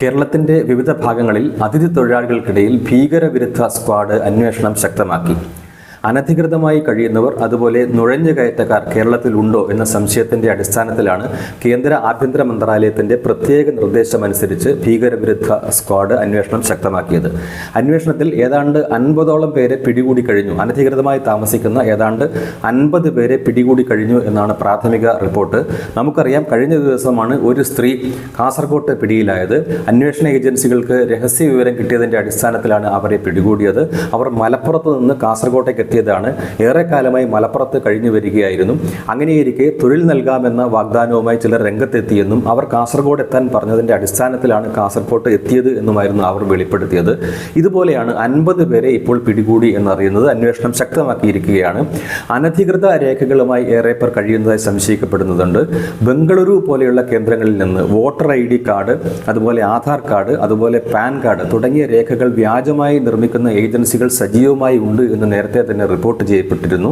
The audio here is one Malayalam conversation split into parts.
കേരളത്തിന്റെ വിവിധ ഭാഗങ്ങളിൽ അതിഥി തൊഴിലാളികൾക്കിടയിൽ ഭീകരവിരുദ്ധ സ്ക്വാഡ് അന്വേഷണം ശക്തമാക്കി. അനധികൃതമായി കഴിയുന്നവർ അതുപോലെ നുഴഞ്ഞുകയറ്റക്കാർ കേരളത്തിലുണ്ടോ എന്ന സംശയത്തിന്റെ അടിസ്ഥാനത്തിലാണ് കേന്ദ്ര ആഭ്യന്തര മന്ത്രാലയത്തിന്റെ പ്രത്യേക നിർദ്ദേശമനുസരിച്ച് ഭീകരവിരുദ്ധ സ്ക്വാഡ് അന്വേഷണം ശക്തമാക്കിയത്. അന്വേഷണത്തിൽ ഏതാണ്ട് 50ഓളം പേരെ പിടികൂടി കഴിഞ്ഞു. അനധികൃതമായി താമസിക്കുന്ന ഏതാണ്ട് 50 പേരെ പിടികൂടി കഴിഞ്ഞു എന്നാണ് പ്രാഥമിക റിപ്പോർട്ട്. നമുക്കറിയാം, കഴിഞ്ഞ ദിവസമാണ് ഒരു സ്ത്രീ കാസർഗോട്ട് പിടിയിലായത്. അന്വേഷണ ഏജൻസികൾക്ക് രഹസ്യ വിവരം കിട്ടിയതിന്റെ അടിസ്ഥാനത്തിലാണ് അവരെ പിടികൂടിയത്. അവർ മലപ്പുറത്ത് നിന്ന് കാസർഗോട്ടേക്ക് എത്തിയതാണ്. ഏറെക്കാലമായി മലപ്പുറത്ത് കഴിഞ്ഞു വരികയായിരുന്നു. അങ്ങനെയിരിക്കെ തൊഴിൽ നൽകാമെന്ന വാഗ്ദാനവുമായി ചിലർ രംഗത്തെത്തിയെന്നും അവർ കാസർഗോഡ് എത്താൻ പറഞ്ഞതിന്റെ അടിസ്ഥാനത്തിലാണ് കാസർഗോട്ട് എത്തിയത് എന്നുമായിരുന്നു അവർ വെളിപ്പെടുത്തിയത്. ഇതുപോലെയാണ് 50 പേരെ ഇപ്പോൾ പിടികൂടി എന്നറിയുന്നത്. അന്വേഷണം ശക്തമാക്കിയിരിക്കുകയാണ്. അനധികൃത രേഖകളുമായി ഏറെ പേർ കഴിയുന്നതായി സംശയിക്കപ്പെടുന്നുണ്ട്. ബംഗളൂരു പോലെയുള്ള കേന്ദ്രങ്ങളിൽ നിന്ന് വോട്ടർ ID കാർഡ്, അതുപോലെ ആധാർ കാർഡ്, അതുപോലെ പാൻ കാർഡ് തുടങ്ങിയ രേഖകൾ വ്യാജമായി നിർമ്മിക്കുന്ന ഏജൻസികൾ സജീവമായി ഉണ്ട് എന്ന് നേരത്തെ തന്നെ റിപ്പോർട്ട് ചെയ്യപ്പെട്ടിരുന്നു.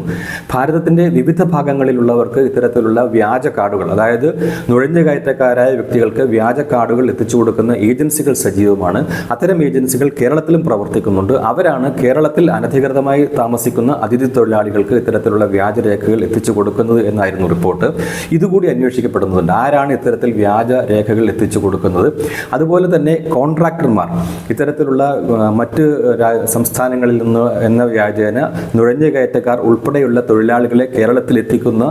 ഭാരതത്തിന്റെ വിവിധ ഭാഗങ്ങളിലുള്ളവർക്ക് ഇത്തരത്തിലുള്ള വ്യാജ കാർഡുകൾ, അതായത് നുഴഞ്ഞുകയറ്റക്കാരായ വ്യക്തികൾക്ക് വ്യാജ കാർഡുകൾ എത്തിച്ചു കൊടുക്കുന്ന ഏജൻസികൾ സജീവമാണ്. അത്തരം ഏജൻസികൾ കേരളത്തിലും പ്രവർത്തിക്കുന്നുണ്ട്. അവരാണ് കേരളത്തിൽ അനധികൃതമായി താമസിക്കുന്ന അതിഥി തൊഴിലാളികൾക്ക് ഇത്തരത്തിലുള്ള വ്യാജരേഖകൾ എത്തിച്ചു കൊടുക്കുന്നത് എന്നായിരുന്നു റിപ്പോർട്ട്. ഇതുകൂടി അന്വേഷിക്കപ്പെടുന്നുണ്ട്. ആരാണ് ഇത്തരത്തിൽ വ്യാജ രേഖകൾ എത്തിച്ചു കൊടുക്കുന്നത്? അതുപോലെ തന്നെ കോൺട്രാക്ടർമാർ ഇത്തരത്തിലുള്ള മറ്റ് സംസ്ഥാനങ്ങളിൽ നിന്ന് എന്ന വ്യാജേന നുഴഞ്ഞുകയറ്റക്കാർ ഉൾപ്പെടെയുള്ള തൊഴിലാളികളെ കേരളത്തിൽ എത്തിക്കുന്ന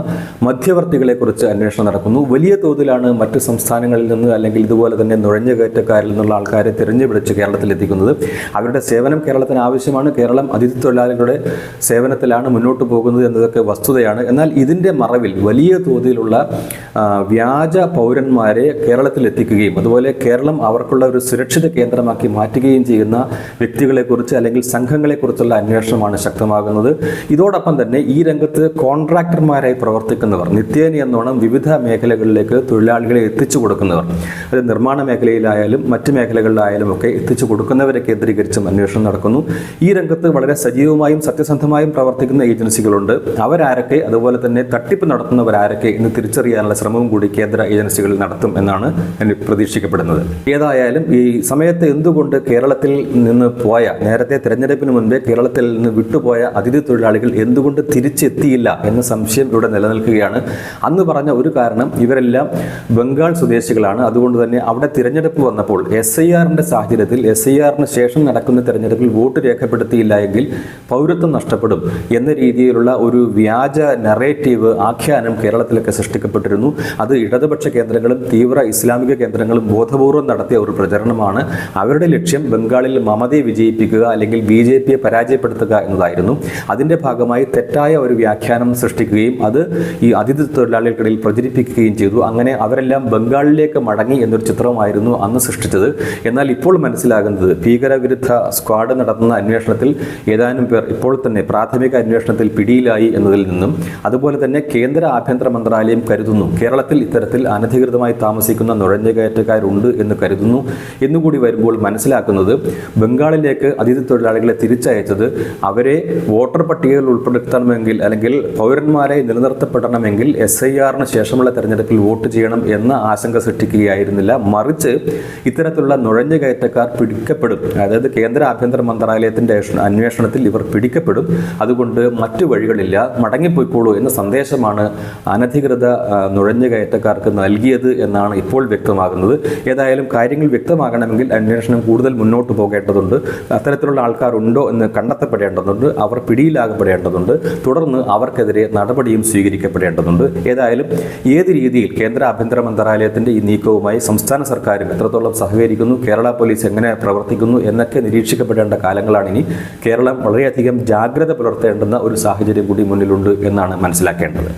മധ്യവർത്തികളെ കുറിച്ച് അന്വേഷണം നടക്കുന്നു. വലിയ തോതിലാണ് മറ്റ് സംസ്ഥാനങ്ങളിൽ നിന്ന് അല്ലെങ്കിൽ ഇതുപോലെ തന്നെ നുഴഞ്ഞുകയറ്റക്കാരിൽ നിന്നുള്ള ആൾക്കാരെ തിരഞ്ഞുപിടിച്ച് കേരളത്തിൽ എത്തിക്കുന്നത്. അവരുടെ സേവനം കേരളത്തിന് ആവശ്യമാണ്. കേരളം അതിഥി തൊഴിലാളികളുടെ സേവനത്തിലാണ് മുന്നോട്ട് പോകുന്നത് എന്നതൊക്കെ വസ്തുതയാണ്. എന്നാൽ ഇതിൻ്റെ മറവിൽ വലിയ തോതിലുള്ള വ്യാജ പൗരന്മാരെ കേരളത്തിൽ എത്തിക്കുകയും അതുപോലെ കേരളം അവർക്കുള്ള ഒരു സുരക്ഷിത കേന്ദ്രമാക്കി മാറ്റുകയും ചെയ്യുന്ന വ്യക്തികളെക്കുറിച്ച് അല്ലെങ്കിൽ സംഘങ്ങളെക്കുറിച്ചുള്ള അന്വേഷണമാണ് ശക്തമാകുന്നത്. ഇതോടൊപ്പം തന്നെ ഈ രംഗത്ത് കോൺട്രാക്ടർമാരായി പ്രവർത്തിക്കുന്നവർ, നിത്യേന എന്നോണം വിവിധ മേഖലകളിലേക്ക് തൊഴിലാളികളെ എത്തിച്ചു കൊടുക്കുന്നവർ, അത് നിർമ്മാണ മേഖലയിലായാലും മറ്റ് മേഖലകളിലായാലും ഒക്കെ എത്തിച്ചു കൊടുക്കുന്നവരെ കേന്ദ്രീകരിച്ചും അന്വേഷണം നടക്കുന്നു. ഈ രംഗത്ത് വളരെ സജീവമായും സത്യസന്ധമായും പ്രവർത്തിക്കുന്ന ഏജൻസികളുണ്ട്. അവരാരൊക്കെ, അതുപോലെ തന്നെ തട്ടിപ്പ് നടത്തുന്നവരാരൊക്കെ എന്ന് തിരിച്ചറിയാനുള്ള ശ്രമവും കൂടി കേന്ദ്ര ഏജൻസികൾ നടത്തും എന്നാണ് പ്രതീക്ഷിക്കപ്പെടുന്നത്. ഏതായാലും ഈ സമയത്ത് എന്തുകൊണ്ട് കേരളത്തിൽ നിന്ന് പോയ, നേരത്തെ തിരഞ്ഞെടുപ്പിന് മുൻപേ കേരളത്തിൽ നിന്ന് വിട്ടുപോയ അതിഥി തൊഴിലാളികൾ എന്തുകൊണ്ട് തിരിച്ചെത്തിയില്ല എന്ന സംശയം ഇവിടെ നിലനിൽക്കുകയാണ്. അന്ന് പറഞ്ഞ ഒരു കാരണം, ഇവരെല്ലാം ബംഗാൾ സ്വദേശികളാണ്. അതുകൊണ്ട് തന്നെ അവിടെ തിരഞ്ഞെടുപ്പ് വന്നപ്പോൾ SIRന്റെ സാഹചര്യത്തിൽ SIRന് ശേഷം നടക്കുന്ന തിരഞ്ഞെടുപ്പിൽ വോട്ട് രേഖപ്പെടുത്തിയില്ല എങ്കിൽ പൗരത്വം നഷ്ടപ്പെടും എന്ന രീതിയിലുള്ള ഒരു വ്യാജ നറേറ്റീവ്, ആഖ്യാനം കേരളത്തിലൊക്കെ സൃഷ്ടിക്കപ്പെട്ടിരുന്നു. അത് ഇടതുപക്ഷ കേന്ദ്രങ്ങളും തീവ്ര ഇസ്ലാമിക കേന്ദ്രങ്ങളും ബോധപൂർവം നടത്തിയ ഒരു പ്രചരണമാണ്. അവരുടെ ലക്ഷ്യം ബംഗാളിൽ മമതയെ വിജയിപ്പിക്കുക അല്ലെങ്കിൽ BJPയെ പരാജയപ്പെടുത്തുക എന്നതായിരുന്നു. അതിൻ്റെ ഭാഗമായി തെറ്റായ ഒരു വ്യാഖ്യാനം സൃഷ്ടിക്കുകയും അത് ഈ അതിഥി തൊഴിലാളികൾക്കിടയിൽ പ്രചരിപ്പിക്കുകയും ചെയ്തു. അങ്ങനെ അവരെല്ലാം ബംഗാളിലേക്ക് മടങ്ങി എന്നൊരു ചിത്രമായിരുന്നു അന്ന് സൃഷ്ടിച്ചത്. എന്നാൽ ഇപ്പോൾ മനസ്സിലാകുന്നത്, ഭീകരവിരുദ്ധ സ്ക്വാഡ് നടത്തുന്ന അന്വേഷണത്തിൽ ഏതാനും പേർ ഇപ്പോൾ തന്നെ പ്രാഥമിക അന്വേഷണത്തിൽ പിടിയിലായി എന്നതിൽ നിന്നും, അതുപോലെ തന്നെ കേന്ദ്ര ആഭ്യന്തര മന്ത്രാലയം കരുതുന്നു കേരളത്തിൽ ഇത്തരത്തിൽ അനധികൃതമായി താമസിക്കുന്ന നുഴഞ്ഞുകയറ്റക്കാരുണ്ട് എന്ന് കരുതുന്നു എന്നുകൂടി വരുമ്പോൾ മനസ്സിലാക്കുന്നത്, ബംഗാളിലേക്ക് അതിഥി തൊഴിലാളികളെ തിരിച്ചയച്ചത് അവരെ വോട്ടർ പട്ടികയിൽ ഉൾപ്പെടുത്തണമെങ്കിൽ അല്ലെങ്കിൽ പൗരന്മാരെ നിലനിർത്തപ്പെടണമെങ്കിൽ SIRന് ശേഷമുള്ള തെരഞ്ഞെടുപ്പിൽ വോട്ട് ചെയ്യണം എന്ന ആശങ്ക സൃഷ്ടിക്കുകയായിരുന്നില്ല. മറിച്ച് ഇത്തരത്തിലുള്ള നുഴഞ്ഞുകയറ്റക്കാർ പിടിക്കപ്പെടും, അതായത് കേന്ദ്ര ആഭ്യന്തര മന്ത്രാലയത്തിന്റെ അന്വേഷണത്തിൽ ഇവർ പിടിക്കപ്പെടും, അതുകൊണ്ട് മറ്റു വഴികളില്ല, മടങ്ങിപ്പോയിക്കോളൂ എന്ന സന്ദേശമാണ് അനധികൃത നുഴഞ്ഞുകയറ്റക്കാർക്ക് നൽകിയത് എന്നാണ് ഇപ്പോൾ വ്യക്തമാകുന്നത്. ഏതായാലും കാര്യങ്ങൾ വ്യക്തമാകണമെങ്കിൽ അന്വേഷണം കൂടുതൽ മുന്നോട്ട് പോകേണ്ടതുണ്ട്. അത്തരത്തിലുള്ള ആൾക്കാരുണ്ടോ എന്ന് കണ്ടെത്തപ്പെടേണ്ടതുണ്ട്. അവർ പിടിയിലാകപ്പെടേണ്ടതുണ്ട്. തുടർന്ന് അവർക്കെതിരെ നടപടിയും സ്വീകരിക്കപ്പെടേണ്ടതുണ്ട്. ഏതായാലും ഏത് രീതിയിൽ കേന്ദ്ര ആഭ്യന്തര മന്ത്രാലയത്തിന്റെ ഈ നീക്കവുമായി സംസ്ഥാന സർക്കാരും എത്രത്തോളം സഹകരിക്കുന്നു, കേരള പോലീസ് എങ്ങനെ പ്രവർത്തിക്കുന്നു എന്നൊക്കെ നിരീക്ഷിക്കപ്പെടേണ്ട കാലങ്ങളാണ് ഇനി. കേരളം വളരെയധികം ജാഗ്രത പുലർത്തേണ്ടുന്ന ഒരു സാഹചര്യം കൂടി മുന്നിലുണ്ട് എന്നാണ് മനസ്സിലാക്കേണ്ടത്.